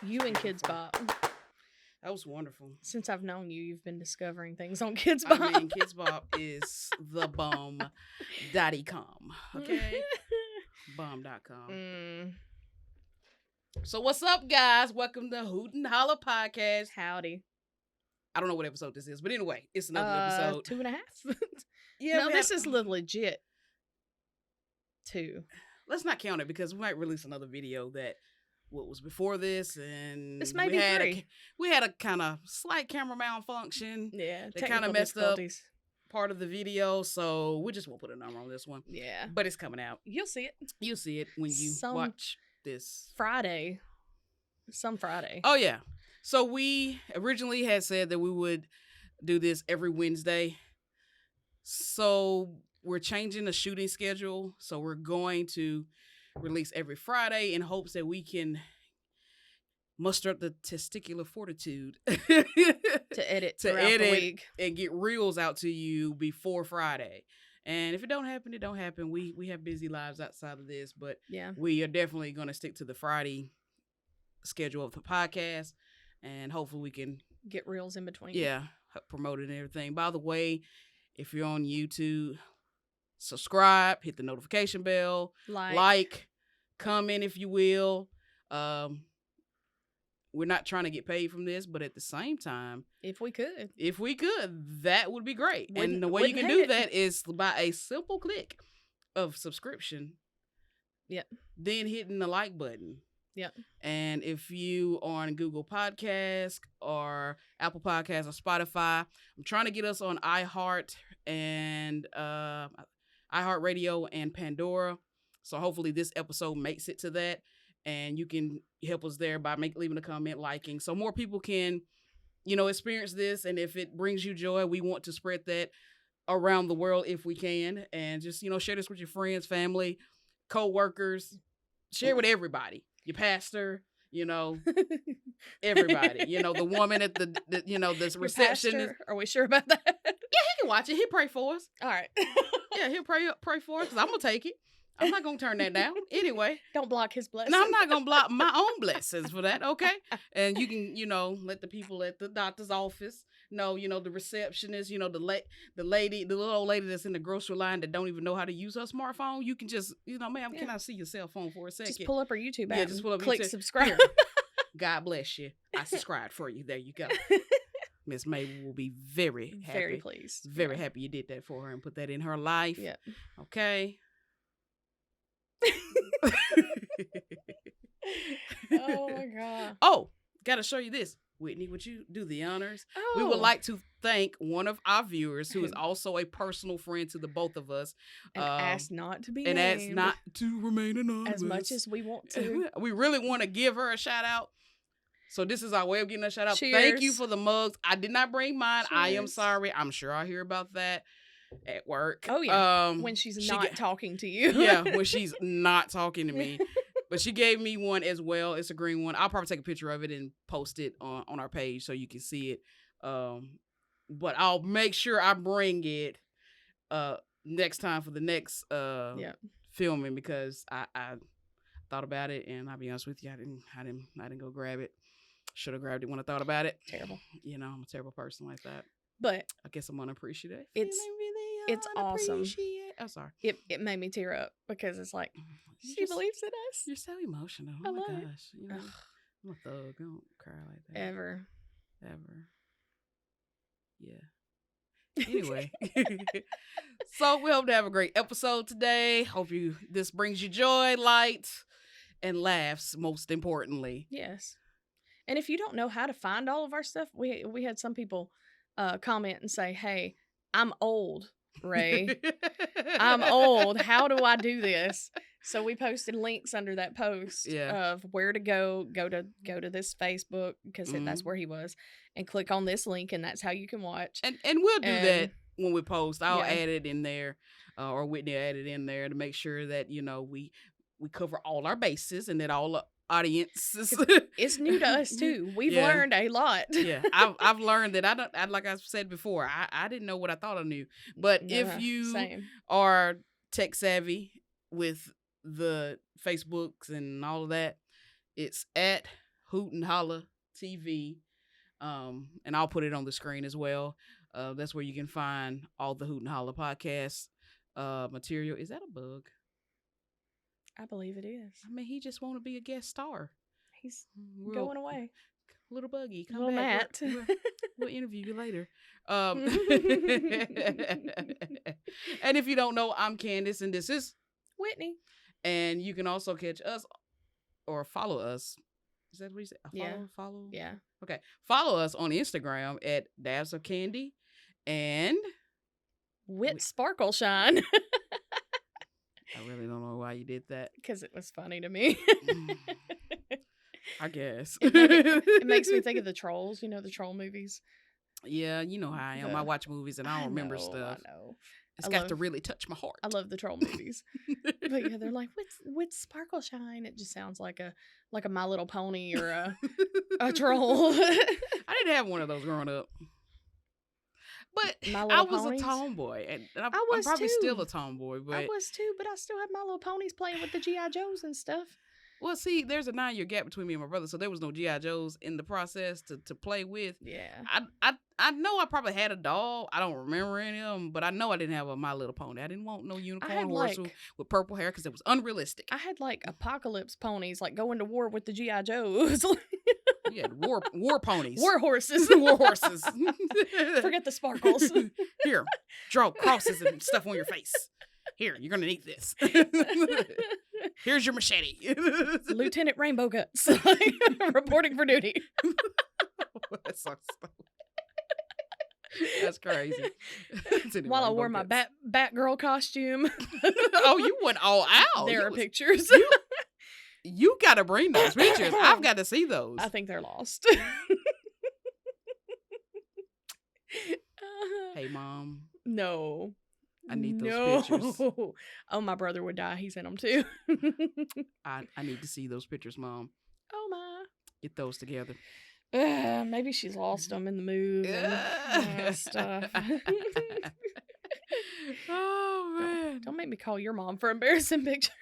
You and Kids Bop. That was wonderful. Since I've known you, you've been discovering things on Kids Bop. I mean, Kids Bop is the bomb.com. Okay? Bomb.com. So what's up, guys? Welcome to Hoot and Holla podcast. Howdy. I don't know what episode this is, but anyway, it's another episode. 2.5. Yeah, no, this is the legit 2. Let's not count it because we might release another video that what was before this, and this may be 3. We had a kind of slight camera malfunction. Yeah, that kind of messed up part of the video, so we just won't put a number on this one. Yeah, but it's coming out. You'll see it. You'll see it when you watch this Friday. Some Friday. Oh yeah. So we originally had said that we would do this every Wednesday. So we're changing the shooting schedule. So we're going to release every Friday in hopes that we can muster up the testicular fortitude to edit the week and get reels out to you before Friday. And if it don't happen, it don't happen. We have busy lives outside of this, but yeah, we are definitely going to stick to the Friday schedule of the podcast, and hopefully we can get reels in between. Yeah, promote it and everything. By the way, if you're on YouTube, subscribe, hit the notification bell, like, comment if you will. We're not trying to get paid from this, but at the same time, if we could, that would be great. And the way you can do that is by a simple click of subscription. Yeah. Then hitting the like button. Yeah. And if you are on Google Podcasts or Apple Podcasts or Spotify, I'm trying to get us on iHeart and iHeart Radio and Pandora. So hopefully this episode makes it to that, and you can help us there by leaving a comment, liking, so more people can, experience this. And if it brings you joy, we want to spread that around the world if we can, and just share this with your friends, family, co-workers, share it with everybody. Your pastor, everybody, the woman at the reception. Are we sure about that? Yeah, he can watch it. He'll pray for us. All right. Yeah, he'll pray for us because I'm going to take it. I'm not going to turn that down. Anyway. Don't block his blessings. No, I'm not going to block my own blessings for that, okay? And you can, let the people at the doctor's office know, the receptionist, the little old lady that's in the grocery line that don't even know how to use her smartphone. You can just, ma'am, can I see your cell phone for a second? Just pull up her YouTube app. Yeah, just pull up click YouTube. Subscribe. God bless you. I subscribed for you. There you go. Miss May will be very happy. Very pleased. Very happy you did that for her and put that in her life. Yeah. Okay. Oh my God. Oh, gotta show you this. Whitney, would you do the honors? Oh. We would like to thank one of our viewers who is also a personal friend to the both of us. And asked not to be named. And asked not to remain anonymous. As much as we want to. We really want to give her a shout out. So this is our way of getting a shout out. Cheers. Thank you for the mugs. I did not bring mine. Cheers. I am sorry. I'm sure I'll hear about that at work. Oh yeah. When she's not talking to you. Yeah, when she's not talking to me. But she gave me one as well. It's a green one. I'll probably take a picture of it and post it on our page so you can see it. But I'll make sure I bring it next time for the next filming, because I thought about it, and I'll be honest with you, I didn't go grab it. Should have grabbed it when I thought about it. Terrible. I'm a terrible person like that. But I guess I'm unappreciative. It's awesome. I'm sorry. It made me tear up because it's like she believes in us. You're so emotional. I Oh my love gosh. I'm a thug. I don't cry like that. Ever. Yeah. Anyway. So we hope to have a great episode today. Hope this brings you joy, light, and laughs, most importantly. Yes. And if you don't know how to find all of our stuff, we had some people comment and say, "Hey, I'm old, Ray. I'm old. How do I do this?" So we posted links under that post of where to go to this Facebook, because that's where he was, and click on this link, and that's how you can watch. And we'll do that when we post. I'll add it in there, or Whitney add it in there to make sure that we cover all our bases and that all the audience. It's new to us too. We've learned a lot. Yeah, I've learned that I like I said before, I didn't know what I thought I knew. But if you are tech savvy with the Facebooks and all of that, it's at Hoot and Holla TV. And I'll put it on the screen as well. That's where you can find all the Hoot and Holla podcast material. Is that a bug? I believe it is. I mean, he just want to be a guest star. He's going away. Little buggy, come little back. Matt. We'll interview you later. And if you don't know, I'm Candace, and this is Whitney. And you can also catch us or follow us. Is that what you said? Follow? Yeah. Okay. Follow us on Instagram at Dabs of Candy and Wit Sparkle Shine. I really don't know why you did that. Because it was funny to me. I guess. It makes me think of the Trolls, the troll movies. Yeah, you know how I am. I watch movies and I don't remember stuff. I know. It's got to really touch my heart. I love the troll movies. But yeah, they're like, what's Sparkle Shine? It just sounds like a My Little Pony or a troll. I didn't have one of those growing up. But I was a tomboy. And I'm probably still a tomboy. But I was too, but I still had My Little Ponies playing with the G.I. Joes and stuff. Well, see, there's a 9-year gap between me and my brother, so there was no G.I. Joes in the process to play with. Yeah. I know I probably had a doll. I don't remember any of them, but I know I didn't have a My Little Pony. I didn't want no unicorn horse with purple hair because it was unrealistic. I had apocalypse ponies, going to war with the G.I. Joes. You had war ponies. War horses. War horses. Forget the sparkles. Here, draw crosses and stuff on your face. Here, you're going to need this. Here's your machete. Lieutenant Rainbow Guts. Reporting for duty. That's so stupid. That's crazy. While I wore my Batgirl costume. Oh, you went all out. There are pictures. You got to bring those pictures. I've got to see those. I think they're lost. Hey, Mom. No. I need those pictures. Oh, my brother would die. He's in them too. I need to see those pictures, Mom. Oh, my. Get those together. Maybe she's lost them in the move and stuff. Oh, man. Don't make me call your mom for embarrassing pictures.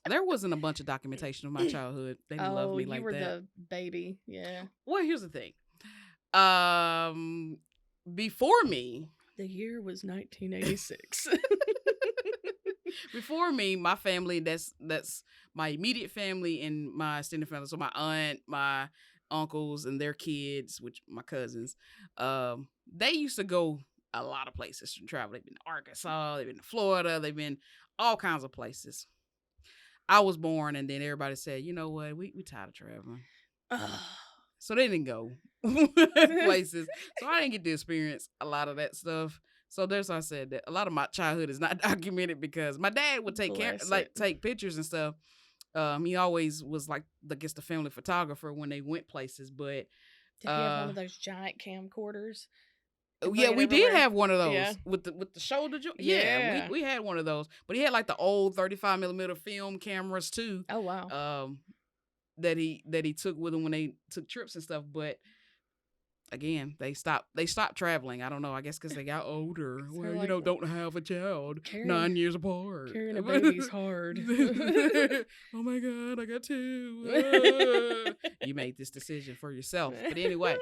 There wasn't a bunch of documentation of my childhood. They didn't love me like that. You were the baby. Yeah. Well, here's the thing. Before me. The year was 1986. Before me, my family, that's my immediate family and my extended family. So my aunt, my uncles and their kids, which my cousins, they used to go a lot of places to travel. They've been to Arkansas, they've been to Florida, they've been all kinds of places. I was born, and then everybody said, you know what, we tired of traveling. So they didn't go places. So I didn't get to experience a lot of that stuff. So there's why I said that a lot of my childhood is not documented because my dad would take pictures and stuff. He always was the family photographer when they went places. But did he have one of those giant camcorders? Yeah, we did have one of those with the shoulder joint. Yeah, we had one of those. But he had the old 35mm film cameras too. Oh wow. That he took with him when they took trips and stuff. But again, they stopped traveling. I don't know. I guess because they got older. Well, don't have a child 9 years apart. Carrying a baby's hard. Oh my God, I got 2. You made this decision for yourself. But anyway,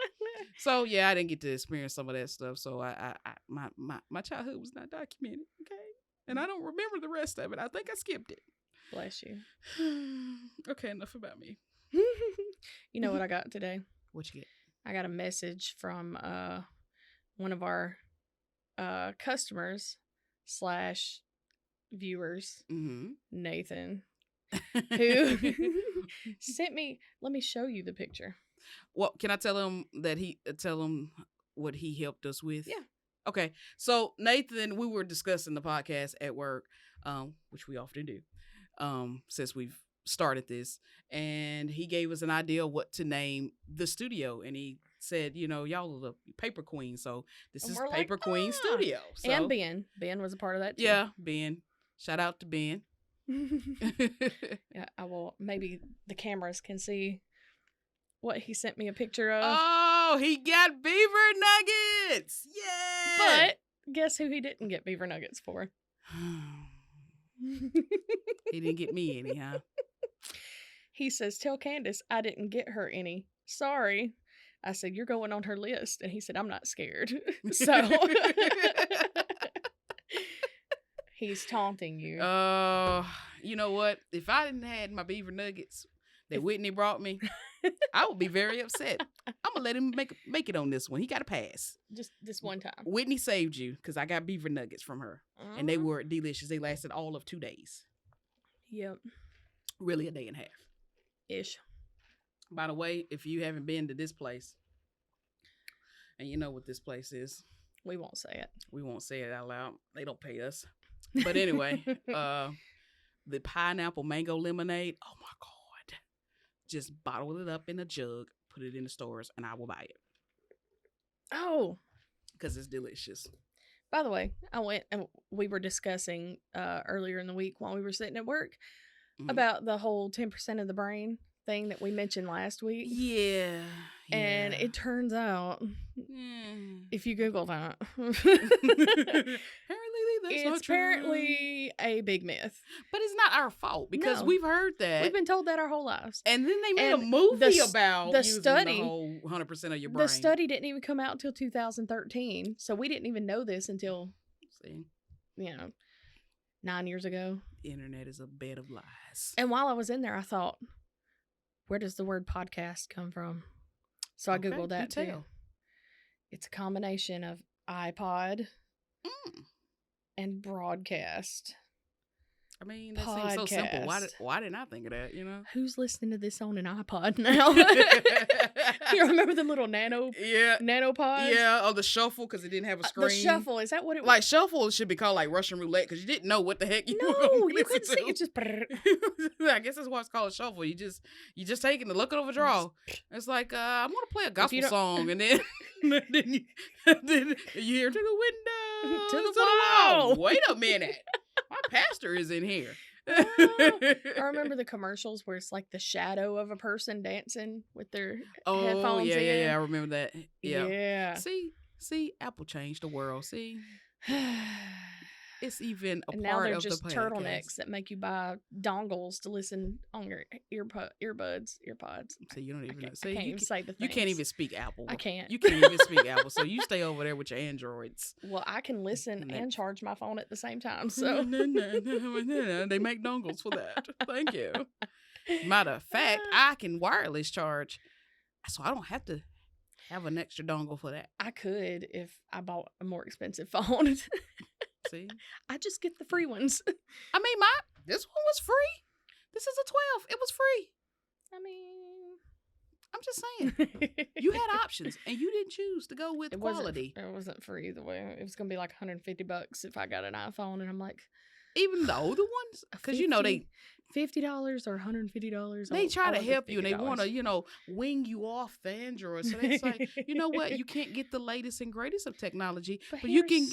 so yeah, I didn't get to experience some of that stuff. So my childhood was not documented. Okay, and I don't remember the rest of it. I think I skipped it. Bless you. Okay, enough about me. You know what I got today? What you get? I got a message from one of our customers / viewers, Nathan, who sent me. Let me show you the picture. Well, can I tell him what he helped us with? Yeah. Okay. So Nathan, we were discussing the podcast at work, which we often do, since we've started this, and he gave us an idea of what to name the studio, and he said, y'all are the Paper Queen, so this is Paper Queen Studio. So, and Ben was a part of that too. Yeah, Ben. Shout out to Ben. Yeah, I will. Maybe the cameras can see what he sent me a picture of. Oh, he got beaver nuggets! Yeah. But guess who he didn't get beaver nuggets for? He didn't get me any, huh? He says, tell Candace I didn't get her any. Sorry. I said, you're going on her list. And he said, I'm not scared. So he's taunting you. You know what? If I didn't had my beaver nuggets that Whitney brought me, I would be very upset. I'm gonna let him make it on this one. He got a pass. Just this one time. Whitney saved you because I got beaver nuggets from her, and they were delicious. They lasted all of 2 days. Yep. Really, a day and a half. Ish. By the way, if you haven't been to this place, and you know what this place is, we won't say it. We won't say it out loud. They don't pay us. But anyway, the pineapple mango lemonade. Oh my God. Just bottle it up in a jug, put it in the stores, and I will buy it. Oh. Because it's delicious. By the way, I went and we were discussing earlier in the week while we were sitting at work about the whole 10% of the brain thing that we mentioned last week. Yeah. And it turns out, if you Google that, it's apparently a big myth. But it's not our fault because we've heard that. We've been told that our whole lives. And then they made a movie about using the whole 100% of your brain. The study didn't even come out until 2013. So we didn't even know this until, 9 years ago. The internet is a bed of lies. And while I was in there, I thought, where does the word podcast come from? So I Googled that too. It's a combination of iPod and broadcast. I mean, that seems so simple. Why didn't I think of that, Who's listening to this on an iPod now? You remember the little nanopods? Yeah, or the shuffle because it didn't have a screen. The shuffle, is that what it was? Like, shuffle should be called like Russian roulette because you didn't know what the heck you were going to couldn't see it. Just I guess that's why it's called a shuffle. You just take it and look it over draw. It's like, I'm going to play a gospel song and then then you hear to the window, to the wall. Wait a minute. My pastor is in here. I remember the commercials where it's like the shadow of a person dancing with their headphones in. Yeah, I remember that. Yeah. See, Apple changed the world. See, it's even a and part now they're of just the turtlenecks that make you buy dongles to listen on your earpods. So you don't even know. I can't even say the things. You can't even speak Apple. I can't. You can't even speak Apple. So you stay over there with your Androids. Well, I can listen and charge my phone at the same time. So they make dongles for that. Thank you. Matter of fact, I can wireless charge, so I don't have to have an extra dongle for that. I could if I bought a more expensive phone. See? I just get the free ones. I mean, this one was free. This is a 12. It was free. I mean, I'm just saying. You had options, and you didn't choose to go with quality. It wasn't free either way. It was going to be like $150 if I got an iPhone, and I'm like... Even the older ones? Because, they... $50 or $150. They try to help you and they want to, wing you off the Android. So it's like, you know what? You can't get the latest and greatest of technology, but you can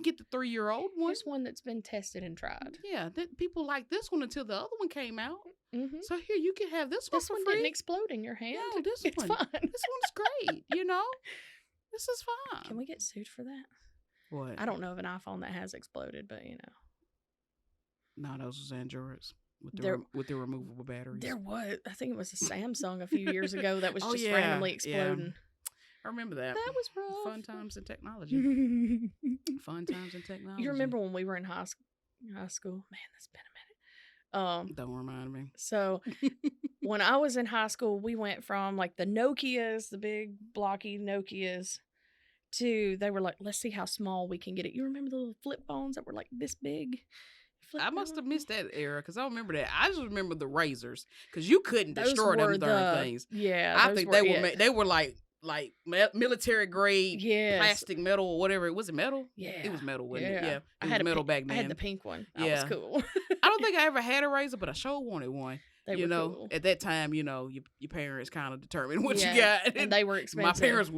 get the 3-year-old one. Here's one that's been tested and tried. Yeah, people like this one until the other one came out. Mm-hmm. So here, you can have this one for free. This one didn't explode in your hand. No, it's fine. This one's great, This is fine. Can we get sued for that? What? I don't know of an iPhone that has exploded, but No, those was Androids. With the removable batteries. There was. I think it was a Samsung a few years ago that was just randomly exploding. Yeah. I remember that. That was rough. Fun times in technology. Fun times in technology. You remember when we were in high school? Man, that's been a minute. Don't remind me. So when I was in high school, we went from like the Nokias, the big blocky Nokias, to they were like, let's see how small we can get it. You remember the little flip phones that were like this big? I must have missed that era because I don't remember that. I just remember the razors because you couldn't destroy them darn things. Yeah, I think they were like military grade plastic metal or whatever. Was it metal? Yeah, it was metal. Wasn't it? Yeah, I had metal back then. I had the pink one. That was cool. I don't think I ever had a razor, but I sure wanted one. They were cool. At that time, your parents kind of determined what you got, and they were expensive. My parents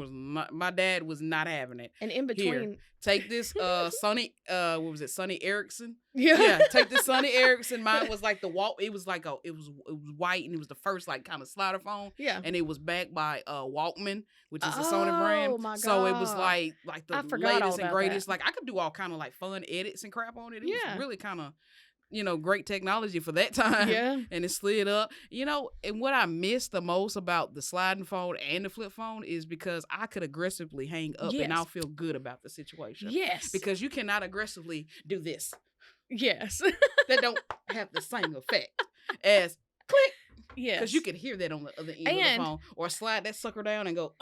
my dad was not having it. And in between, here, take this Sony what was it, Sony Ericsson? Yeah, take this Sony Ericsson. Mine was like it was like it was white, and it was the first like kind of slider phone. Yeah, and it was backed by Walkman, which is a Sony brand. Oh my god! So it was like the latest and greatest. That. Like I could do all kind of like fun edits and crap on it. It was really kind of great technology for that time. Yeah. And it slid up. And what I miss the most about the sliding phone and the flip phone is because I could aggressively hang up and I'll feel good about the situation. Yes. Because you cannot aggressively do this. Yes. That don't have the same effect as click. Yes. Because you can hear that on the other end of the phone. Or slide that sucker down and go,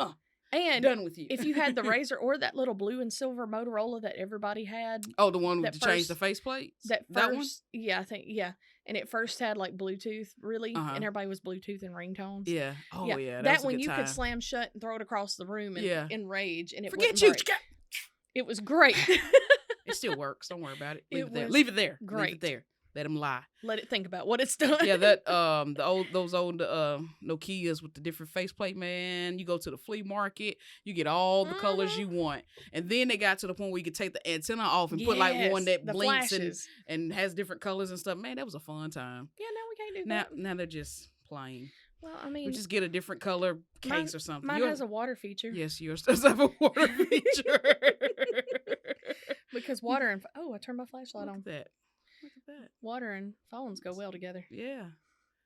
and done with you. If you had the Razor or that little blue and silver Motorola that everybody had. Oh, the one to change the faceplate? That one? Yeah, I think, yeah. And it first had like Bluetooth, really. And everybody was Bluetooth and ringtones. Yeah. Oh, yeah. That one you could slam shut and throw it across the room and enrage. And it Forget you. It was great. It still works. Don't worry about it. Leave it there. Great. Leave it there. Let them lie. Let it think about what it's done. Yeah, that those old Nokias with the different faceplate, man. You go to the flea market, you get all the colors you want, and then they got to the point where you could take the antenna off and put like one that blinks and has different colors and stuff. Man, that was a fun time. Yeah, now we can't do that. Now they're just plain. Well, I mean, we just get a different color case or something. Mine has a water feature. Yes, yours does have a water feature. Because water and I turned my flashlight on. Look at that. Water and phones go well together. Yeah.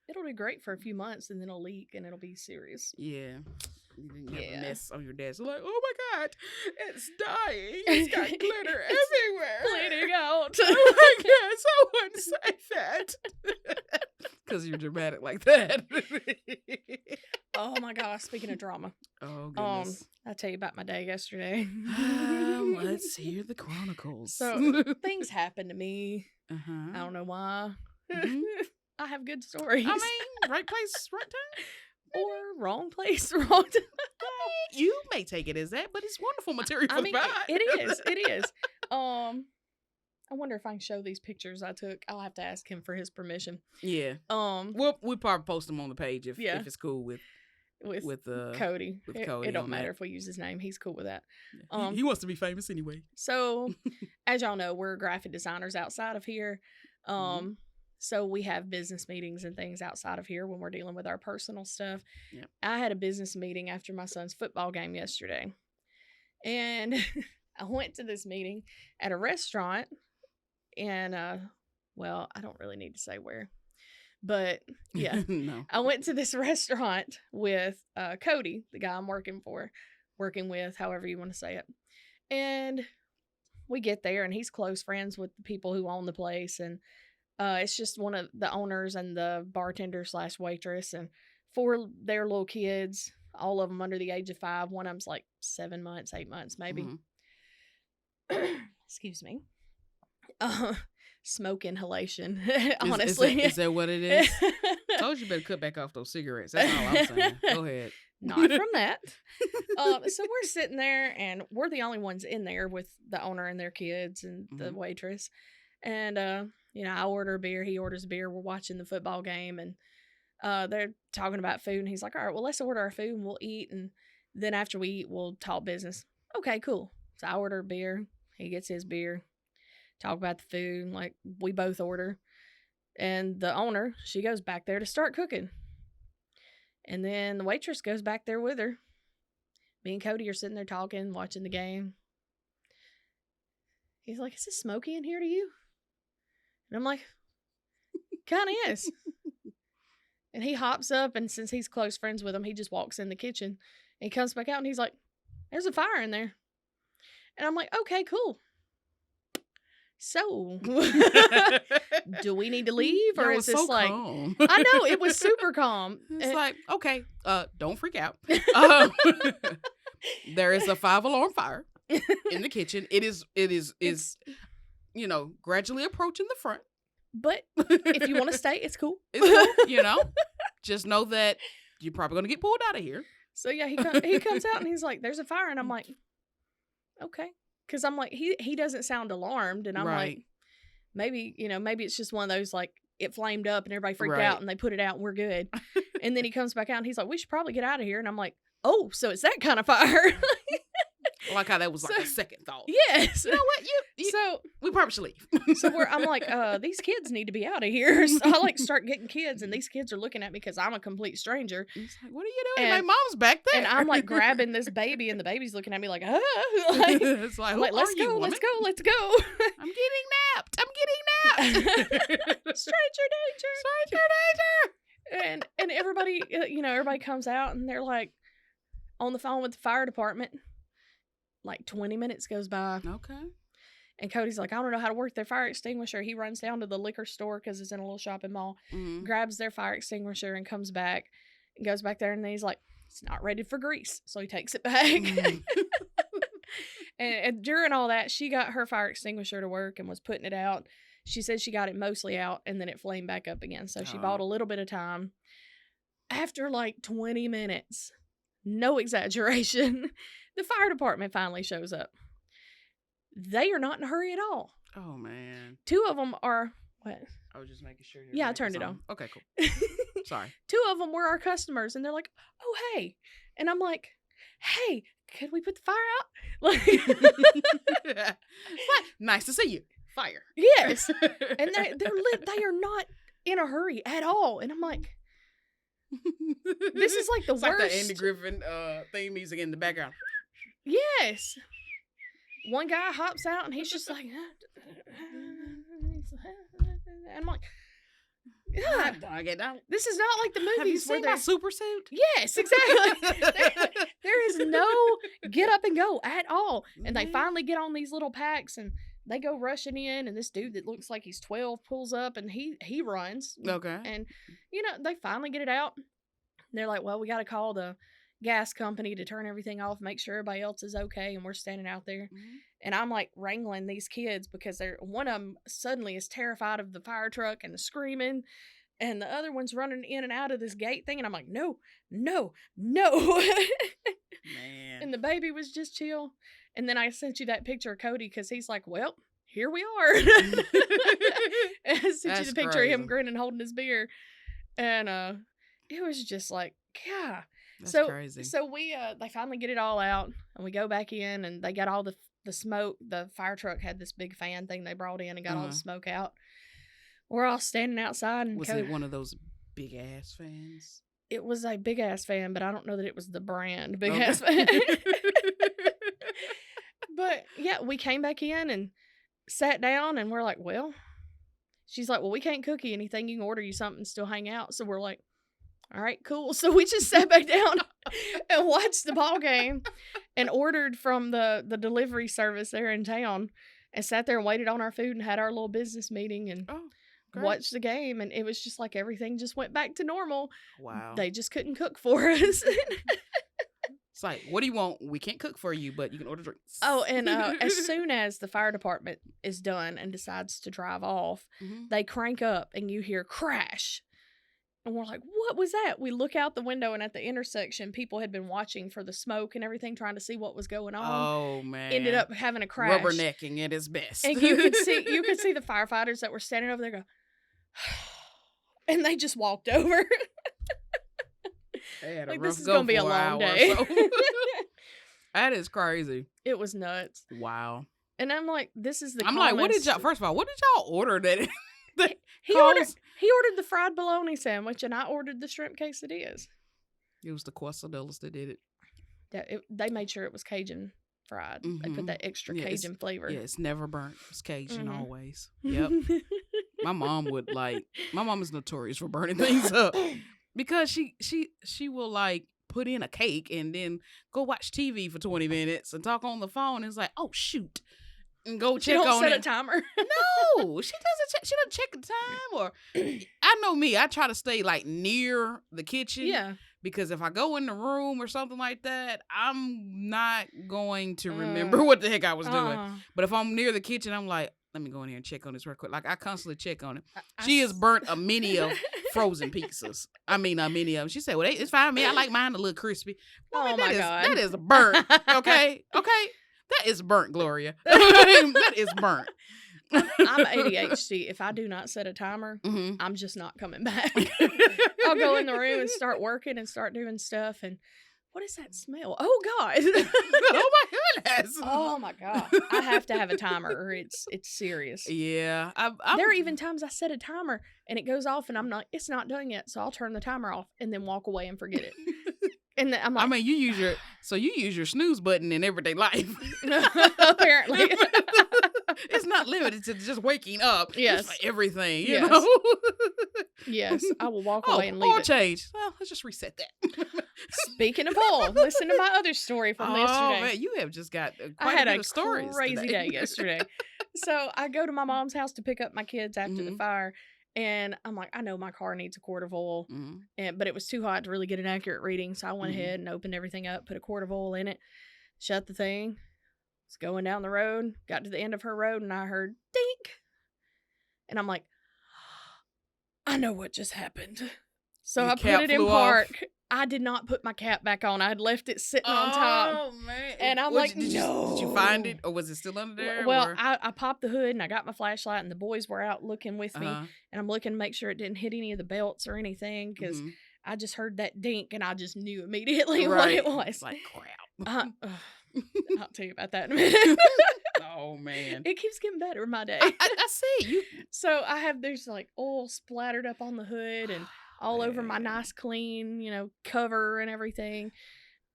It'll do great for a few months and then it'll leak and it'll be serious. Yeah. You have a mess on your desk. Like, oh my God, it's dying. It's got glitter everywhere. Bleeding out. Oh my God, someone say that. Because you're dramatic like that. Oh my gosh, speaking of drama. Oh goodness. I'll tell you about my day yesterday. Let's hear the chronicles. So things happened to me. I don't know why. I have good stories. I mean, right place, right time. Or wrong place, wrong time. You may take it as that, but it's wonderful material for the pod. It is. I wonder if I can show these pictures I took. I'll have to ask him for his permission. Yeah. We'll probably post them on the page if it's cool with Cody. With Cody. It don't matter if we use his name. He's cool with that. He wants to be famous anyway. So, as y'all know, we're graphic designers outside of here. So we have business meetings and things outside of here when we're dealing with our personal stuff. Yep. I had a business meeting after my son's football game yesterday. And I went to this meeting at a restaurant. And, I don't really need to say where. But, yeah. No. I went to this restaurant with Cody, the guy I'm working with, however you want to say it. And we get there, and he's close friends with the people who own the place. And it's just one of the owners and the bartender / waitress and 4 their little kids, all of them under the age of 5. One of them's like 7 months, 8 months, maybe. Excuse me. Smoke inhalation, honestly. Is that what it is? I told you better cut back off those cigarettes. That's all I'm saying. Go ahead. Not from that. So we're sitting there, and we're the only ones in there with the owner and their kids and the waitress. And, I order a beer. He orders a beer. We're watching the football game, and they're talking about food. And he's like, all right, well, let's order our food, and we'll eat. And then after we eat, we'll talk business. Okay, cool. So I order a beer. He gets his beer. Talk about the food, like we both order. And the owner, she goes back there to start cooking. And then the waitress goes back there with her. Me and Cody are sitting there talking, watching the game. He's like, is it smoky in here to you? And I'm like, kind of is. And he hops up, and since he's close friends with him, he just walks in the kitchen. And he comes back out, and he's like, there's a fire in there. And I'm like, okay, cool. So, do we need to leave, or is this like? Calm. I know, it was super calm. It's like, okay, don't freak out. There is a 5-alarm fire in the kitchen. It's gradually approaching the front. But if you want to stay, it's cool. It's cool, Just know that you're probably gonna get pulled out of here. So yeah, he comes out and he's like, "There's a fire," and I'm like, "Okay." Because I'm like, he doesn't sound alarmed. And I'm like, maybe it's just one of those, like, it flamed up and everybody freaked out and they put it out and we're good. And then he comes back out and he's like, we should probably get out of here. And I'm like, oh, so it's that kind of fire. I like how that was like a second thought. Yes. You know what? We probably should leave. So I'm like, these kids need to be out of here. So I like start getting kids, and these kids are looking at me because I'm a complete stranger. It's like, what are you doing? My mom's back there. And I'm like grabbing this baby, and the baby's looking at me like, like, it's like, let's go. I'm getting napped. Stranger danger. And everybody, everybody comes out, and they're like on the phone with the fire department. Like 20 minutes goes by. Okay. And Cody's like, I don't know how to work their fire extinguisher. He runs down to the liquor store because it's in a little shopping mall, grabs their fire extinguisher and comes back and goes back there. And then he's like, it's not ready for grease. So he takes it back. And during all that, she got her fire extinguisher to work and was putting it out. She said she got it mostly out and then it flamed back up again. So she bought a little bit of time. After like 20 minutes, no exaggeration, the fire department finally shows up. They are not in a hurry at all. Oh, man. 2 of them are, what? I was just making sure. Yeah, I turned it on. Okay, cool. Sorry. 2 of them were our customers, and they're like, oh, hey. And I'm like, hey, could we put the fire out? Like, nice to see you. Fire. Yes. And they are not in a hurry at all. And I'm like, this is like the it's worst. Like the Andy Griffin theme music in the background. Yes. One guy hops out and he's just like, and I'm like, yeah, this is not like the movies. Have you seen my super suit? Yes, exactly. there is no get up and go at all. And they finally get on these little packs and they go rushing in. And this dude that looks like he's 12 pulls up and he runs. Okay. And, they finally get it out. They're like, well, we got to call the gas company to turn everything off, make sure everybody else is okay. And we're standing out there. And I'm like wrangling these kids because one of them suddenly is terrified of the fire truck and the screaming. And the other one's running in and out of this gate thing. And I'm like, no. Man. And the baby was just chill. And then I sent you that picture of Cody because he's like, well, here we are. And I sent you the picture of him grinning, holding his beer. And it was just like, yeah. That's crazy. So we they finally get it all out and we go back in and they got all the smoke. The fire truck had this big fan thing they brought in and got all the smoke out. We're all standing outside. And was it one of those big ass fans? It was a big ass fan, but I don't know that it was the brand big ass fan. But yeah, we came back in and sat down and we're like, well, she's like, well, we can't cook you anything. You can order you something and still hang out. So we're like, all right, cool. So we just sat back down and watched the ball game and ordered from the delivery service there in town and sat there and waited on our food and had our little business meeting and watched the game. And it was just like everything just went back to normal. Wow. They just couldn't cook for us. It's like, what do you want? We can't cook for you, but you can order drinks. Oh, and as soon as the fire department is done and decides to drive off, they crank up and you hear crash. And we're like, what was that? We look out the window and at the intersection, people had been watching for the smoke and everything, trying to see what was going on. Oh, man. Ended up having a crash. Rubbernecking at its best. And you could see the firefighters that were standing over there go, and they just walked over. They had a like, rough this is going to be a long day. So. That is crazy. It was nuts. Wow. And I'm like, this is the I'm like, what did y'all, first of all, what did y'all order that? He ordered the fried bologna sandwich, and I ordered the shrimp quesadillas. It was the quesadillas that did it. Yeah, they made sure it was Cajun fried. They put that extra Cajun flavor. Yeah, it's never burnt. It's Cajun always. Yep. My mom is notorious for burning things up because she will like put in a cake and then go watch TV for 20 minutes and talk on the phone. It's like, oh shoot. And go check on it. She don't set a timer. No, she doesn't check the time. Or I know me, I try to stay like near the kitchen. Yeah. Because if I go in the room or something like that, I'm not going to remember what the heck I was doing. But if I'm near the kitchen, I'm like, let me go in here and check on this real quick. Like I constantly check on it. She has burnt a mini of frozen pizzas. I mean, a mini of them. She said, well, it's fine with me. I like mine a little crispy. Well, my God. That is burnt. Okay. That is burnt, Gloria. That is burnt. I'm ADHD. If I do not set a timer, I'm just not coming back. I'll go in the room and start working and start doing stuff. And what is that smell? Oh God. Oh my goodness. Oh my God. I have to have a timer or it's serious. Yeah. There are even times I set a timer and it goes off and I'm not, it's not done yet. So I'll turn the timer off and then walk away and forget it. And then I'm like, I mean, you use your snooze button in everyday life. apparently. It's not limited to just waking up. Yes. It's for everything, you Yes. know? Yes. I will walk away and leave oil it. change. Well, let's just reset that. Speaking of oil, listen to my other story from yesterday. Man, you have just got I quite had a bit a of stories crazy today. day yesterday. So I go to my mom's house to pick up my kids after the fire. And I'm like, I know my car needs a quart of oil, but it was too hot to really get an accurate reading. So I went ahead and opened everything up, put a quart of oil in it, shut the thing. Was going down the road, got to the end of her road, and I heard dink. And I'm like, I know what just happened. So I put it in park. I did not put my cap back on. I had left it sitting on top. Oh, man. And I'm like, no. Did you find it, or was it still under there? Well, I popped the hood, and I got my flashlight, and the boys were out looking with me. And I'm looking to make sure it didn't hit any of the belts or anything, because I just heard that dink, and I just knew immediately what it was. It's like, crap. I'll tell you about that in a minute. Oh, man. It keeps getting better my day. I see. You. So there's like oil splattered up on the hood and all over my nice clean, cover and everything.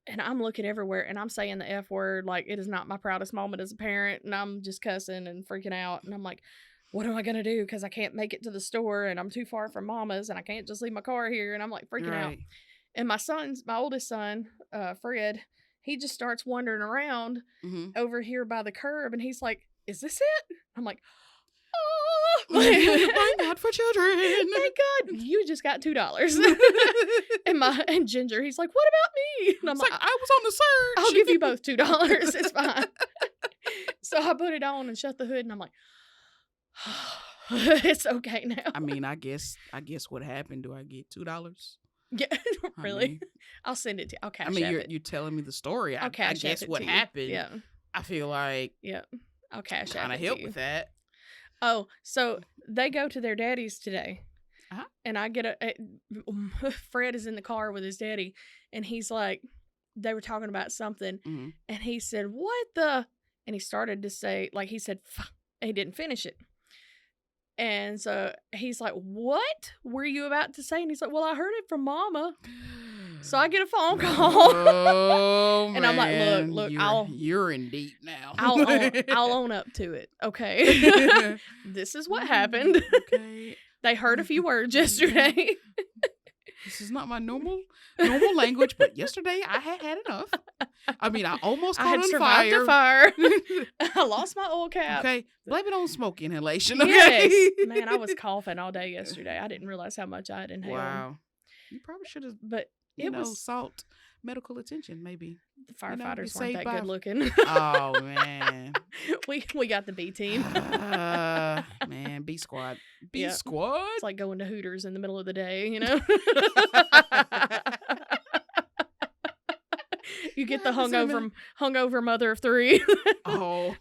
And I'm looking everywhere and I'm saying the F word like it is not my proudest moment as a parent. And I'm just cussing and freaking out. And I'm like, what am I going to do? Because I can't make it to the store and I'm too far from mama's and I can't just leave my car here. And I'm like freaking out. And my oldest son, Fred, he just starts wandering around over here by the curb. And he's like, is this it? I'm like, oh, I'm not for children. Thank God you just got $2. and Ginger, he's like, what about me? And I'm like, I was on the search. I'll give you both $2. It's fine. So I put it on and shut the hood, and I'm like, it's okay now. I mean, I guess what happened. Do I get $2? Yeah, really? I'll send it to you. I'll cash it. You're telling me the story. I'll cash I guess it what to you. happened. Yeah. I feel like I'll cash kind of help with that. Oh, so they go to their daddy's today. And I get Fred is in the car with his daddy, and he's like, they were talking about something, and he said, what the? And he started to say, like, he said, he didn't finish it. And so he's like, what were you about to say? And he's like, well, I heard it from mama. So I get a phone call. Oh, and I'm like, look, you're in deep now. I'll own up to it. Okay. This is what happened. Okay. They heard a few words yesterday. This is not my normal language, but yesterday I had enough. I mean, I almost caught on fire. A fire. I lost my oil cap. Okay, blame it on smoke inhalation. Okay, yes. Man, I was coughing all day yesterday. I didn't realize how much I had inhaled. Wow, you probably should have. But it was sought medical attention. Maybe the firefighters weren't that good looking. Oh man, we got the B team. Man, B squad. B squad. It's like going to Hooters in the middle of the day, You get the hungover mother of three. Oh.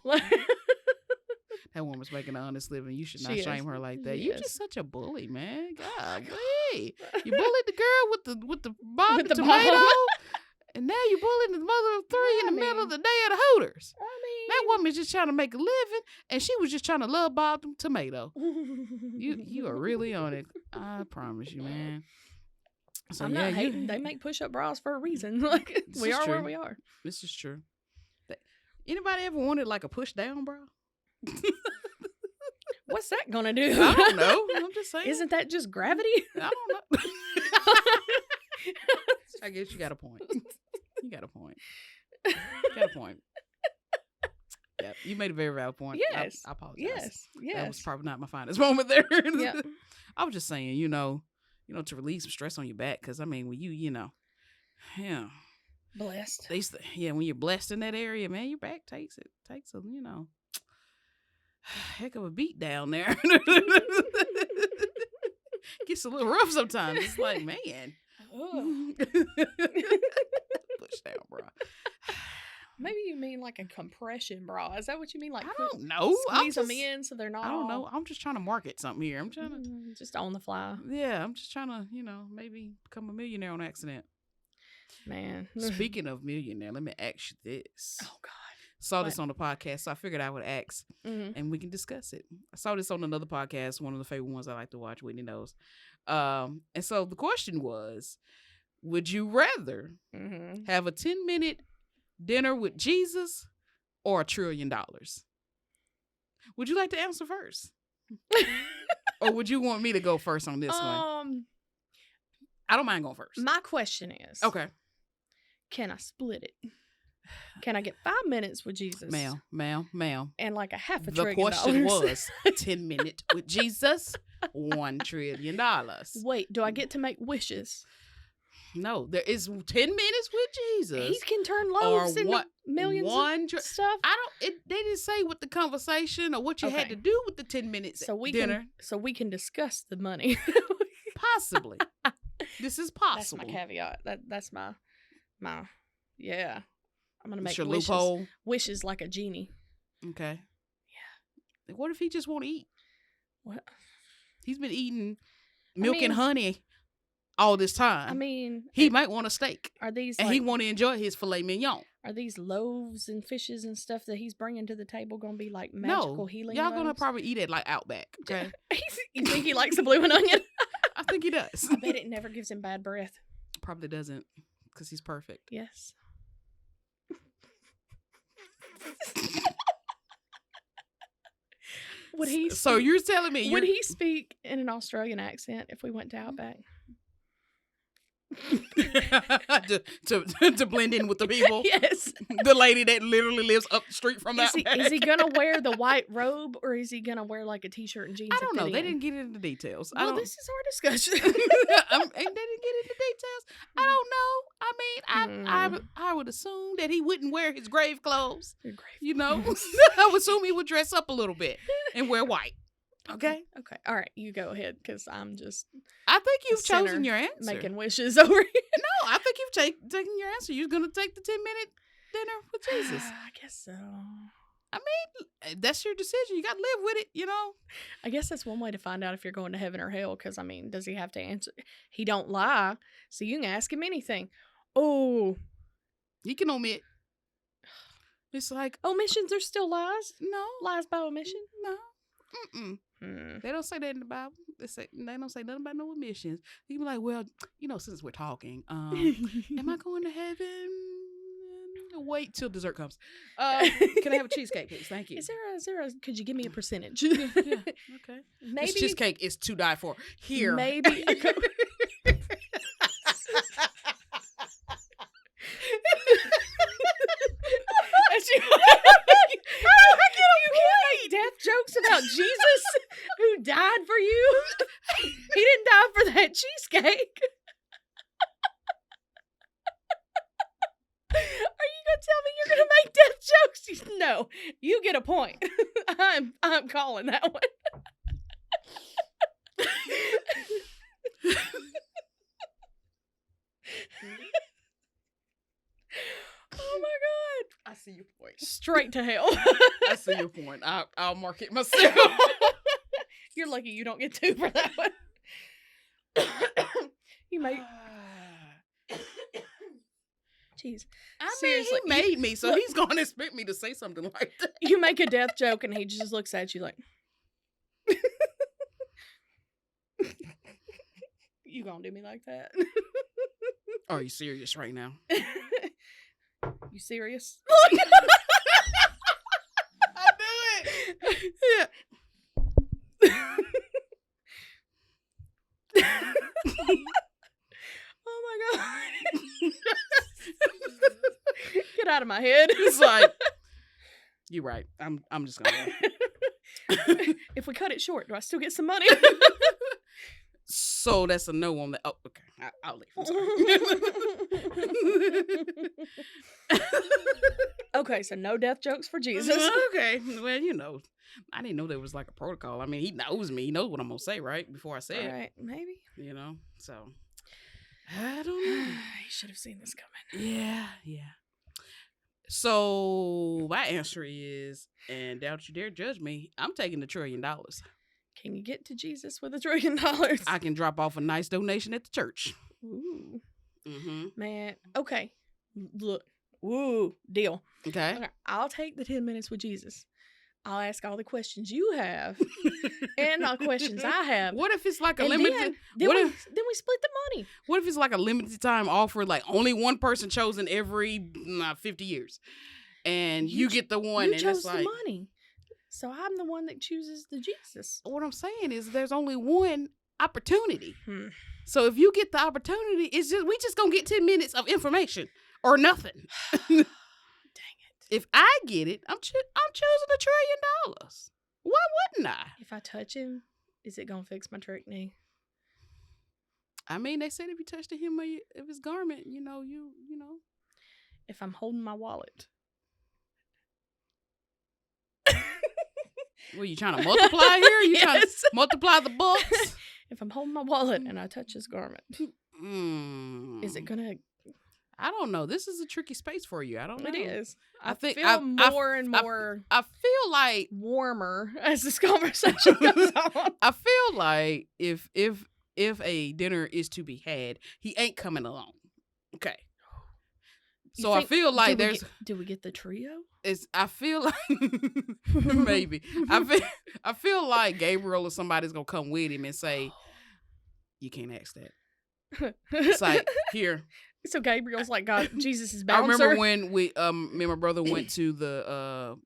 That woman's making an honest living. You should not shame her like that. You're just such a bully, man. God, you bullied the girl with the bomb with the tomato, and now you bullying the mother of three in the middle of the day at a Hooters. That woman's just trying to make a living, and she was just trying to love Bob the tomato. You are really on it. I promise you, man. So, I'm not hating. They make push-up bras for a reason. Like we are where we are. This is true. Anybody ever wanted like a push-down bra? What's that gonna do? I don't know. I'm just saying. Isn't that just gravity? I don't know. I guess you got a point. You got a point. Yeah, you made a very valid point. Yes. I apologize. Yes. That was probably not my finest moment there. Yeah. I was just saying, to relieve some stress on your back, because I mean, when blessed. When you're blessed in that area, man, your back takes a heck of a beat down there. Gets a little rough sometimes. It's like, man. Push down, bro. Maybe you mean like a compression bra. Is that what you mean? Like, I don't know. Squeeze them in so they're not. I don't know. I'm just trying to market something here. I'm trying to just on the fly. Yeah, I'm just trying to, maybe become a millionaire on accident. Man. Speaking of millionaire, let me ask you this. Oh, God. Saw this on the podcast, so I figured I would ask, Mm-hmm. and we can discuss it. I saw this on another podcast, one of the favorite ones I like to watch, Whitney knows. And so the question was, would you rather have a 10-minute dinner with Jesus or $1 trillion? Would you like to answer first? Or would you want me to go first on this one? I don't mind going first. My question is, Okay. Can I split it? Can I get 5 minutes with Jesus? Ma'am. And like a half $1 The trillion. question was 10 minutes with Jesus, $1 trillion. Wait, do I get to make wishes? No, there is 10 minutes with Jesus. He can turn loaves into millions of stuff. They didn't say what the conversation or what you had to do with the 10 minutes dinner. So we can discuss the money. Possibly. This is possible. That's my caveat. That's my yeah. I'm gonna make your wishes. Loophole. Wishes like a genie. Okay. Yeah. What if he just want to eat? What? He's been eating milk and honey all this time. I mean, he might want a steak. Are these and he want to enjoy his filet mignon? Are these loaves and fishes and stuff that he's bringing to the table going to be like magical healing? Y'all loaves? Gonna probably eat it like Outback. Okay. You think he likes the blue and onion? I think he does. I bet it never gives him bad breath. Probably doesn't, because he's perfect. Yes. Would he? So you're telling me? Would he speak in an Australian accent if we went to Outback? to blend in with the people. Yes. The lady that literally lives up the street from that. Is he gonna wear the white robe or is he gonna wear like a t-shirt and jeans? I don't know. They didn't get into details. Well, this is our discussion. They didn't get into details. I don't know. I mean, I would assume that he wouldn't wear his grave clothes. You know, I would assume he would dress up a little bit and wear white. Okay. All right. You go ahead, because I'm just. I think you've chosen your answer. Making wishes over here. No, I think you've taken your answer. You're gonna take the 10-minute dinner with Jesus. I guess so. I mean, that's your decision. You got to live with it. You know. I guess that's one way to find out if you're going to heaven or hell. Because I mean, does he have to answer? He don't lie, so you can ask him anything. Oh, he can omit. It's like omissions are still lies. No, lies by omission. No. They don't say that in the Bible. They don't say nothing about no omissions. You be like, well, you know, since we're talking, am I going to heaven? Wait till dessert comes. Can I have a cheesecake, please? Thank you. Is there a? Could you give me a percentage? Yeah. Okay. Maybe this cheesecake is to die for. Here, maybe. You can't make death jokes about Jesus who died for you. He didn't die for that cheesecake. Are you gonna tell me you're gonna make death jokes? No, you get a point. I'm calling that one. Oh my God. I see your point. Straight to hell. I see your point. I'll mark it myself. You're lucky you don't get 2 for that one. You might. Jeez. Seriously, he made me, so he's going to expect me to say something like that. You make a death joke and he just looks at you like. You gonna do me like that? Are you serious right now? You serious? I do it. Yeah. Oh my God. Get out of my head. It's like, you're right. I'm just gonna. If we cut it short, do I still get some money? So that's a no on that. Oh, okay. I'll leave. I'm sorry. Okay, so no death jokes for Jesus. Okay. Well, you know, I didn't know there was like a protocol. I mean, he knows me. He knows what I'm going to say, right? Before I say it. Right, maybe. You know, so. I don't know. He should have seen this coming. Yeah. So my answer is, and don't you dare judge me, I'm taking the $1 trillion. Can you get to Jesus with $1 trillion? I can drop off a nice donation at the church. Ooh. Mm-hmm. Man, okay. Look. Woo, deal. Okay. Okay, I'll take the 10 minutes with Jesus. I'll ask all the questions you have and all the questions I have. What if it's like a And limited? then What we if split the money. What if it's like a limited time offer, like only one person chosen every 50 years, and you get the one, You and chose it's like the money. So I'm the one that chooses the Jesus. what I'm saying is there's only one opportunity. Hmm. So if you get the opportunity, we just gonna get 10 minutes of information or nothing. Dang it. If I get it, I'm choosing $1 trillion. Why wouldn't I? If I touch him, is it gonna fix my trick knee? I mean, they said if you touch the hem of his garment, you know. If I'm holding my wallet. What, you trying to multiply here? You trying to Yes. multiply the bucks? If I'm holding my wallet and I touch his garment, is it gonna? I don't know. This is a tricky space for you. I don't know. It is. I think feel more and more I feel like warmer as this conversation goes on. I feel like if a dinner is to be had, he ain't coming along. Okay. So I feel like do we get the trio? I feel like maybe. I feel like Gabriel or somebody's gonna come with him and say, you can't ask that. It's like, here. So Gabriel's like God, Jesus' I bouncer. remember when me and my brother went to the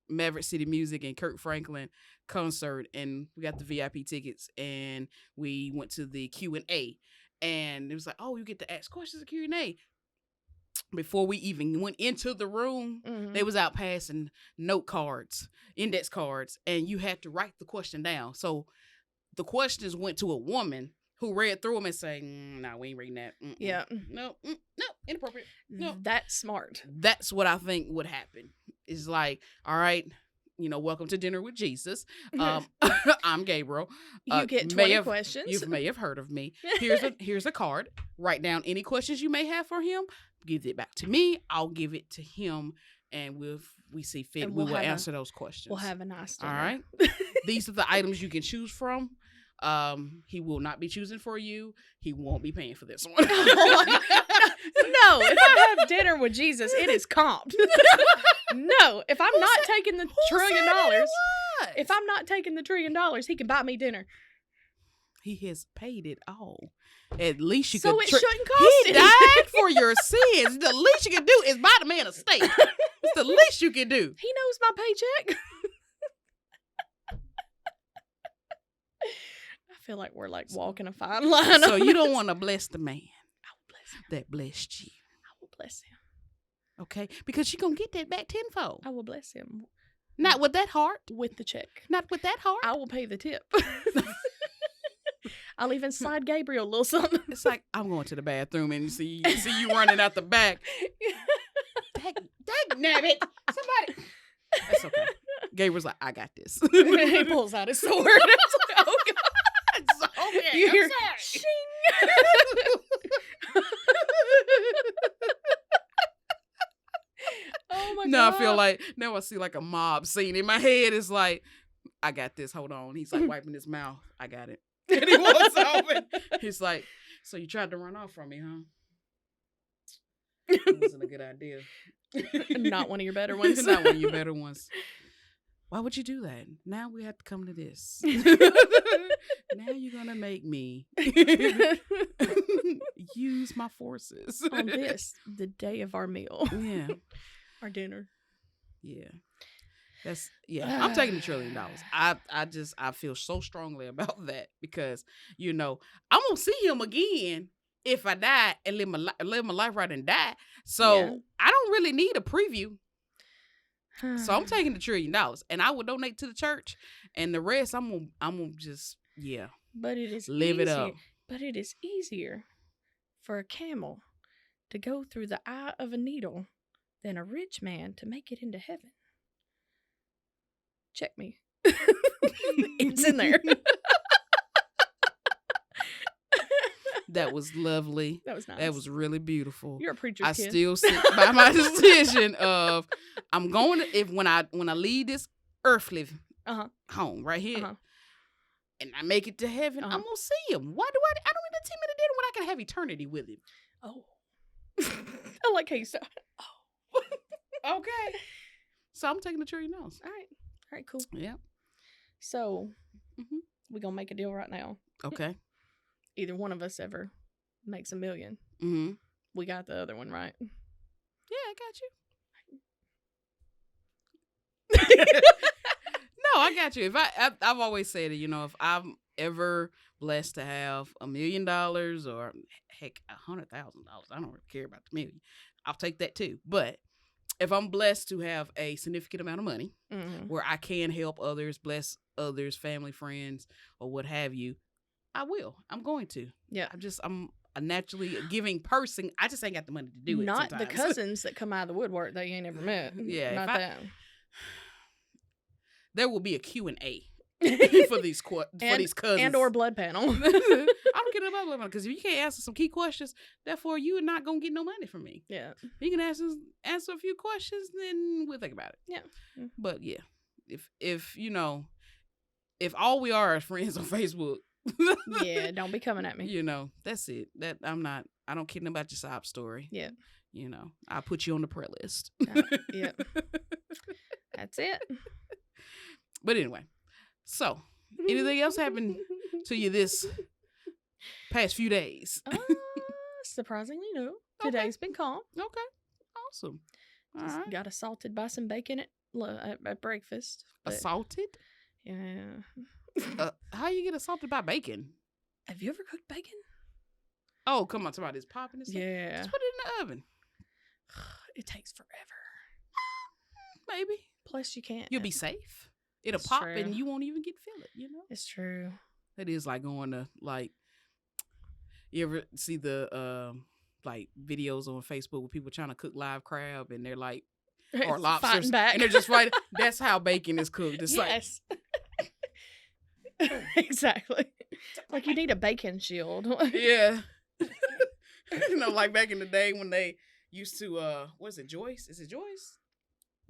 Maverick City Music and Kirk Franklin concert, and we got the VIP tickets, and we went to the Q&A, and it was like, oh, you get to ask questions at Q&A. Before we even went into the room, they was out passing note cards, index cards, and you had to write the question down. So the questions went to a woman who read through them and say, "No, we ain't reading that. Mm-mm. Yeah, No, inappropriate. No, that's smart. That's what I think would happen. It's like, all right, welcome to Dinner with Jesus. I'm Gabriel. You get 20 questions. You may have heard of me. Here's a card. Write down any questions you may have for him. Give it back to me. I'll give it to him, and we see fit, we will answer those questions. We'll have a nice dinner. All right. These are the items you can choose from. He will not be choosing for you. He won't be paying for this one. No, if I have dinner with Jesus, it is comped. No, if I'm not taking the $1 trillion, if I'm not taking the $1 trillion, he can buy me dinner. He has paid it all. At least you so could. It shouldn't cost He died for your sins. The least you can do is buy the man a steak. It's the least you can do. He knows my paycheck. I feel like we're like walking a fine line. So you don't want to bless the man. I will bless him. That blessed you. I will bless him. Okay? Because you're going to get that back tenfold. I will bless him. Not with that heart. With the check. Not with that heart. I will pay the tip. I'll even slide Gabriel a little something. It's like, I'm going to the bathroom and see you running out the back. Dang somebody. That's okay. Gabriel's like, I got this. He pulls out his sword. It's like, oh God. It's okay. You hear, shing. Oh my God. No, I feel like now I see like a mob scene in my head. It's like, I got this. Hold on. He's like wiping his mouth. I got it. And he walks off and he's like, so you tried to run off from me, huh? It wasn't a good idea. Not one of your better ones. Not one of your better ones. Why would you do that? Now we have to come to this. Now you're going to make me use my forces. On this, the day of our meal. Yeah. Our dinner. Yeah. I'm taking $1 trillion. I feel so strongly about that because, I'm going to see him again if I die and live my life right and die. So yeah. I don't really need a preview. So I'm taking $1 trillion and I will donate to the church and the rest I'm gonna just, yeah. But it is live easier, it up. But it is easier for a camel to go through the eye of a needle than a rich man to make it into heaven. Check me. It's in there. That was lovely. That was nice. That was really beautiful. You're a preacher's I kid. still sit by my decision of I'm going to when I leave this earthly home right here and I make it to heaven, I'm gonna see him. Why do I don't need a 10-minute dinner when I can have eternity with him? Oh. I like how you said. Oh. Okay. So I'm taking the cherry nose. All right, cool. Yeah. So we're gonna make a deal right now. Okay. Either one of us ever makes $1 million. Mm-hmm. We got the other one right. Yeah, I got you. No, I got you. If I've always said it, you know, if I'm ever blessed to have $1 million or heck $100,000, I don't really care about the million. I'll take that too. But if I'm blessed to have a significant amount of money where I can help others, bless others, family, friends, or what have you, I will. I'm going to. Yeah. I'm a naturally giving person. I just ain't got the money to do it. Not sometimes. the cousins that come out of the woodwork that you ain't ever met. Yeah. Not that. There will be a Q&A for these cousins and or blood panel. I don't care about blood panel because if you can't answer some key questions, therefore you are not gonna get no money from me. Yeah. You can answer a few questions, then we'll think about it. Yeah. But yeah, if you know, if all we are is friends on Facebook. Yeah, don't be coming at me. You know, that's it. That I don't care about your sob story. Yeah. You know, I'll put you on the prayer list. Yeah. That's it. But anyway, so anything else happened to you this past few days? Surprisingly, no. Today's been calm. Okay. Awesome. All Just right. got assaulted by some bacon at breakfast. Assaulted? Yeah. How you get assaulted by bacon? Have you ever cooked bacon? Oh, come on. Somebody's popping and stuff. Yeah. Just put it in the oven. It takes forever. Maybe. Plus, you can't. You'll be safe. It'll It's pop true. and you won't even feel it, you know? It's true. It is like going to, like, you ever see the, like, videos on Facebook with people trying to cook live crab and they're like, or lobsters. Back. And they're just right. That's how bacon is cooked. It's yes. Exactly. Like you need a bacon shield. Yeah. You know, like back in the day when they used to, what is it, Joyce? Is it Joyce?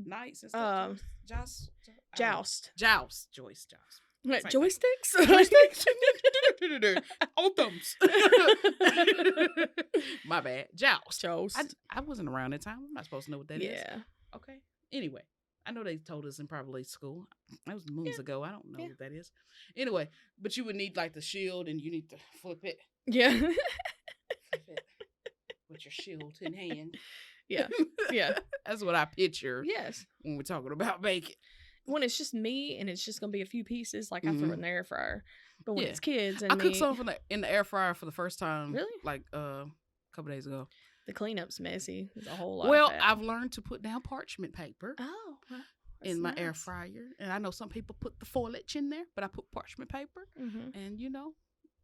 Nights and stuff. Joust. Joyce. What, Same joysticks? Joysticks. Old thumbs. My bad. Joust. I wasn't around that time. I'm not supposed to know what that is. Yeah. Okay. Anyway, I know they told us in probably school. That was moons ago. I don't know what that is. Anyway, but you would need like the shield and you need to flip it. Yeah. Flip it with your shield in hand. Yeah. Yeah. That's what I picture. Yes. When we're talking about bacon. When it's just me and it's just gonna be a few pieces, like I throw in the air fryer. But when it's kids and I cooked something in the air fryer for the first time. Really? Like a couple days ago. The cleanup's messy. There's a whole lot. Well, of that. I've learned to put down parchment paper. Oh. In my air fryer. And I know some people put the foliage in there, but I put parchment paper. Mm-hmm. And, you know,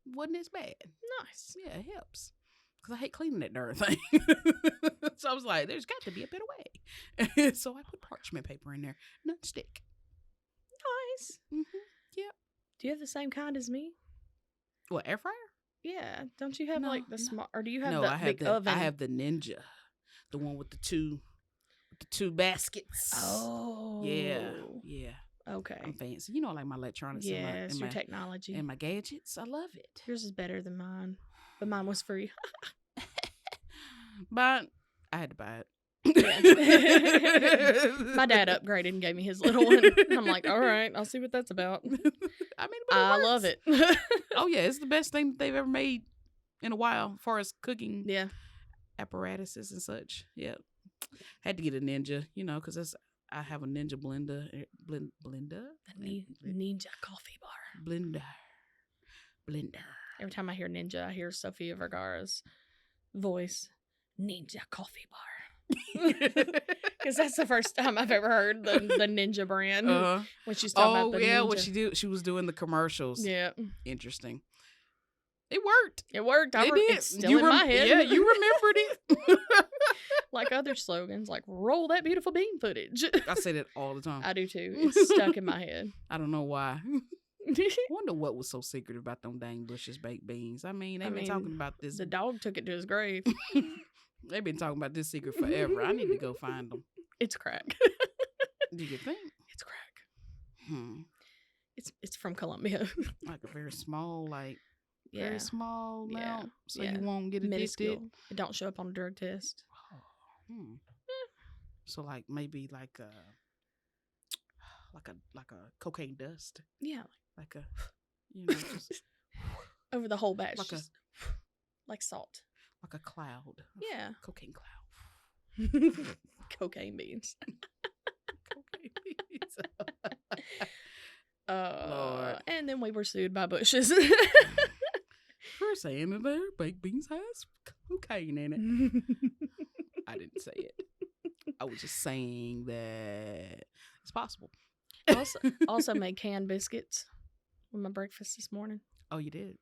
wasn't as bad. Nice. Yeah, it helps. Because I hate cleaning that darn thing. So I was like, there's got to be a better way. So I put parchment paper in there. Non-stick. Nice. Mm-hmm. Yep. Do you have the same kind as me? What, air fryer? Yeah. Don't you have like the small, or do you have no, the I have big oven? I have the Ninja. The one with the two baskets. Oh. Yeah. Yeah. Okay. I'm fancy. You know, I like my electronics and my your technology. And my gadgets. I love it. Yours is better than mine. But mine was free. But I had to buy it. My dad upgraded and gave me his little one. I'm like, all right, I'll see what that's about. I mean, I love it. Oh yeah, it's the best thing they've ever made in a while, as far as cooking apparatuses and such. Yeah, had to get a Ninja, you know, because I have a Ninja blender. The Ninja coffee bar. Blender. Every time I hear Ninja, I hear Sofia Vergara's voice. Ninja coffee bar. Because that's the first time I've ever heard the Ninja brand. When she's talking about the Ninja. What she was doing the commercials. Yeah. Interesting. It worked. It worked. It's still in my head. Yeah, you remembered it. Like other slogans, like roll that beautiful bean footage. I say that all the time. I do too. It's stuck in my head. I don't know why. Wonder what was so secret about them dang Bush's baked beans. I mean, they've been talking about this. The dog took it to his grave. They've been talking about this secret forever. I need to go find them. It's crack. Do you think? It's crack. It's from Colombia. Like a very small, like. Yeah. Very small amount, so yeah. you won't get Minuscule. addicted. It don't show up on a drug test. So like maybe like a cocaine dust. Yeah. Like a just over the whole batch. like like salt. Like a cloud. Yeah. Cocaine cloud. Cocaine beans. Cocaine beans. Lord. And then we were sued by Bushes. For saying that their baked beans has cocaine in it. I didn't say it. I was just saying that it's possible. Also made canned biscuits with my breakfast this morning. Oh, you did?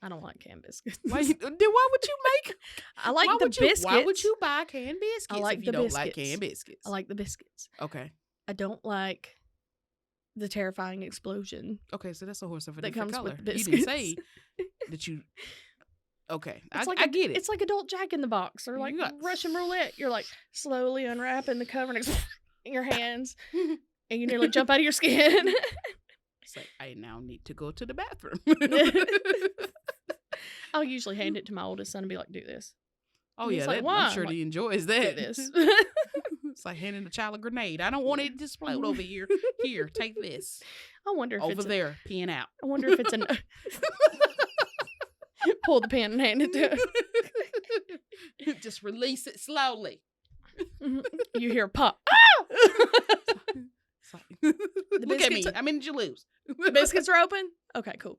I don't like canned biscuits. Why would you make? I like the biscuits. Why would you buy canned biscuits I like if you the don't biscuits. like canned biscuits? I like the biscuits. Okay. I don't like the terrifying explosion. Okay, so that's a horse of a that different comes color. with the You biscuits. didn't say that you. Okay, I get it. It's like adult Jack in the Box or like Russian roulette. You're like slowly unwrapping the cover and in your hands, and you nearly jump out of your skin. It's like, I now need to go to the bathroom. I'll usually hand it to my oldest son and be like, "Do this." Oh He's yeah, like, I'm "Why?" sure I'm he like, enjoys "Do that. this." It's like handing a child a grenade. I don't want it to explode over here. Here, take this. I wonder if Over it's there, peeing out. I wonder if it's an pull the pin and hand it to him. Just release it slowly. You hear pop. Look at me. How many did you lose? The biscuits are open? Okay, cool.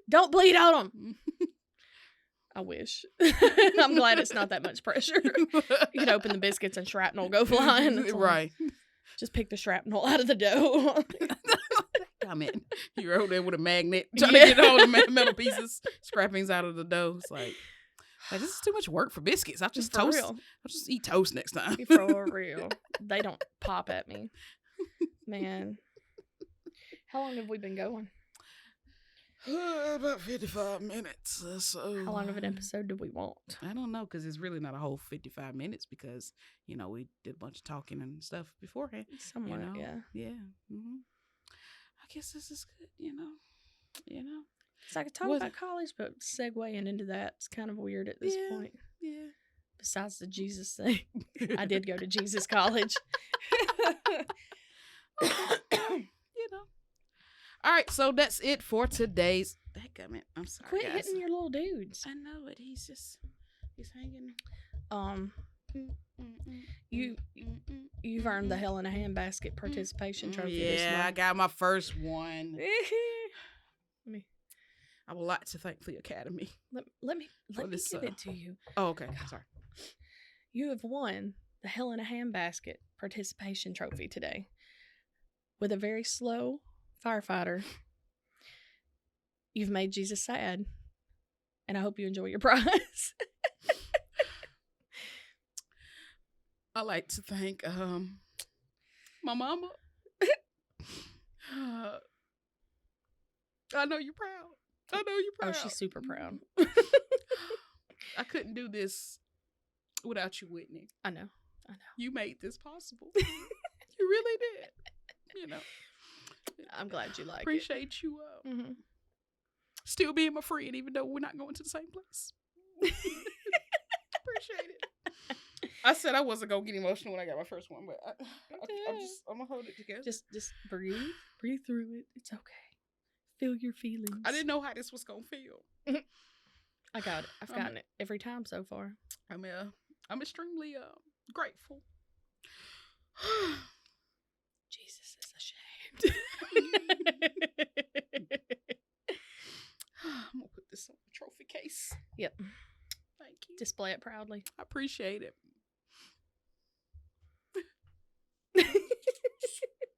Don't bleed on them. I wish. I'm glad it's not that much pressure. You can open the biscuits and shrapnel go flying. Right. Just pick the shrapnel out of the dough. Come in. You're over there with a magnet trying to get all the metal pieces, scrapings out of the dough. It's like this is too much work for biscuits. I'll just toast. Real. I'll just eat toast next time. For real. They don't pop at me. Man. How long have we been going? About 55 minutes or so. How long of an episode do we want? I don't know, because it's really not a whole 55 minutes because, we did a bunch of talking and stuff beforehand. Somewhat, yeah. Yeah. Mm-hmm. I guess this is good, So I could talk about college, but segueing into that's kind of weird at this point. Yeah. Besides the Jesus thing. I did go to Jesus College. All right, so that's it for today's. I'm sorry, Quit guys. hitting your little dudes. I know it. He's hanging. You've earned the Hell in a Handbasket participation trophy. Yeah, this month. I got my first one. Me. I would like to thank the Academy. Let me give it to you. Oh, okay. Sorry. You have won the Hell in a Handbasket participation trophy today with a very slow firefighter. You've made Jesus sad, and I hope you enjoy your prize. I like to thank my mama. I know you're proud. Oh, she's super proud. I couldn't do this without you, Whitney. I know. You made this possible. You really did. I'm glad you like Appreciate you still being my friend, even though we're not going to the same place. Appreciate it. I said I wasn't gonna get emotional when I got my first one, but I'm gonna hold it together. Just breathe through it. It's okay. Feel your feelings. I didn't know how this was gonna feel. I got it. I've gotten it every time so far. I'm extremely grateful. Jesus is ashamed. I'm gonna put this on the trophy case. Yep. Thank you. Display it proudly. I appreciate it.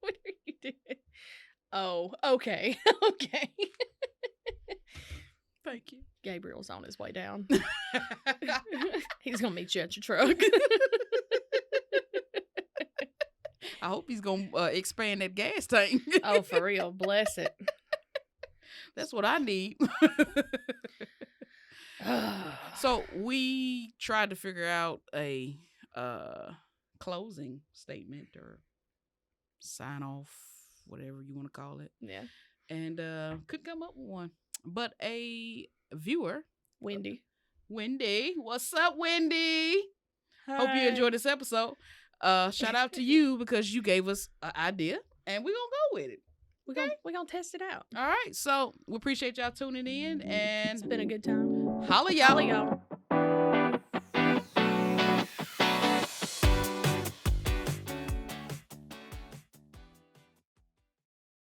What are you doing? Oh, okay. Okay. Thank you. Gabriel's on his way down. He's gonna meet you at your truck. I hope he's gonna expand that gas tank. Oh, for real. Bless it. That's what I need. So we tried to figure out a closing statement or sign off, whatever you want to call it. Yeah. And couldn't come up with one. but a viewer, Wendy. Wendy. What's up, Wendy? Hope you Hi. enjoyed this episode. Shout out to you because you gave us an idea and we're going to go with it. We're gonna test it out. All right. So we appreciate y'all tuning in and It's been a good time. holla y'all. Holla y'all.